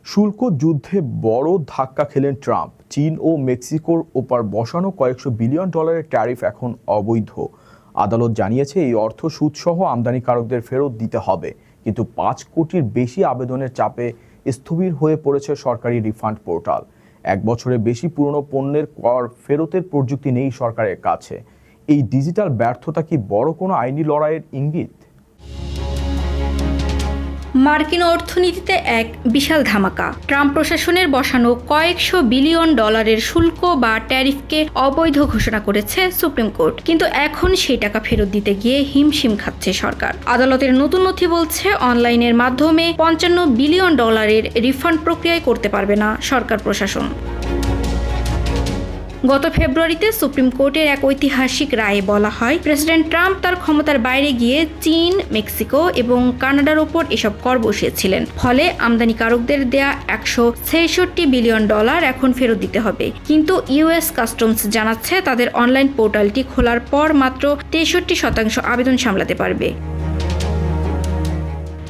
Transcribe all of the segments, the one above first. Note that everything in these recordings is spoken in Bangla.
শুল্ক যুদ্ধে বড় ধাক্কা খেলেন ট্রাম্প। চীন ও মেক্সিকোর ওপর বসানো কয়েকশো বিলিয়ন ডলারের ট্যারিফ এখন অবৈধ। আদালত জানিয়েছে এই অর্থ সুদসহ আমদানিকারকদের ফেরত দিতে হবে, কিন্তু 5 কোটির বেশি আবেদনের চাপে স্থবির হয়ে পড়েছে সরকারি রিফান্ড পোর্টাল। 1 বছরের বেশি পুরনো পণ্যের কর ফেরতের প্রযুক্তি নেই সরকারের কাছে। এই ডিজিটাল ব্যর্থতা কি বড় কোনো আইনি লড়াইয়ের ইঙ্গিত? মার্কিন অর্থনীতিতে এক বিশাল ধামাকা। ট্রাম্প প্রশাসনের বসানো কয়েকশো বিলিয়ন ডলারের শুল্ক বা ট্যারিফকে অবৈধ ঘোষণা করেছে সুপ্রিম কোর্ট, কিন্তু এখন সেই টাকা ফেরত দিতে গিয়ে হিমশিম খাচ্ছে সরকার। আদালতের নতুন নথি বলছে অনলাইনের মাধ্যমে 55 বিলিয়ন ডলারের রিফান্ড প্রক্রিয়ায় করতে পারবে না সরকার প্রশাসন। গত ফেব্রুয়ারিতে সুপ্রিম কোর্টের এক ঐতিহাসিক রায়ে বলা হয়, প্রেসিডেন্ট ট্রাম্প তার ক্ষমতার বাইরে গিয়ে চীন, মেক্সিকো এবং কানাডার ওপর এসব কর বসিয়েছিলেন। ফলে আমদানিকারকদের দেয়া 166 বিলিয়ন ডলার এখন ফেরত দিতে হবে। কিন্তু ইউএস কাস্টমস জানাচ্ছে তাদের অনলাইন পোর্টালটি খোলার পর মাত্র 63% আবেদন সামলাতে পারবে।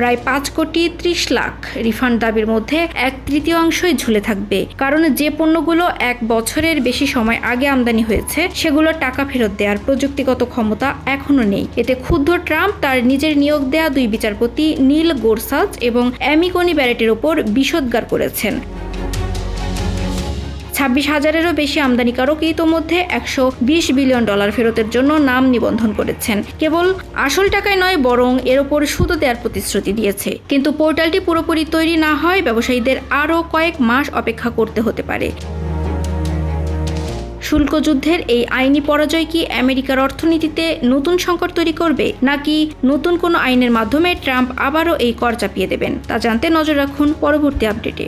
প্রায় 5 কোটি 30 লাখ রিফান্ড দাবির মধ্যে 1/3 ঝুলে থাকবে, কারণ যে পণ্যগুলো 1 বছরের বেশি সময় আগে আমদানি হয়েছে সেগুলো টাকা ফেরত দেওয়ার প্রযুক্তিগত ক্ষমতা এখনো নেই। এতে ক্ষুব্ধ ট্রাম্প তার নিজের নিয়োগ দেয়া 2 বিচারপতি নীল গোরসাচ এবং অ্যামি কনি ব্যারেটের ওপর বিষোদ্গার করেছেন। 26,000-এরও বেশি আমদানিকারক ইতোমধ্যে 120 বিলিয়ন ডলার ফেরতের জন্য নাম নিবন্ধন করেছেন। কেবল আসল টাকায় নয়, বরং এর ওপর সুদও দেওয়ার প্রতিশ্রুতি দিয়েছে। কিন্তু পোর্টালটি পুরোপুরি তৈরি না হয় ব্যবসায়ীদের আরও কয়েক মাস অপেক্ষা করতে হতে পারে। শুল্ক যুদ্ধের এই আইনি পরাজয় কি আমেরিকার অর্থনীতিতে নতুন সংকট তৈরি করবে, নাকি নতুন কোনো আইনের মাধ্যমে ট্রাম্প আবারও এই কর চাপিয়ে দেবেন? তা জানতে নজর রাখুন পরবর্তী আপডেটে।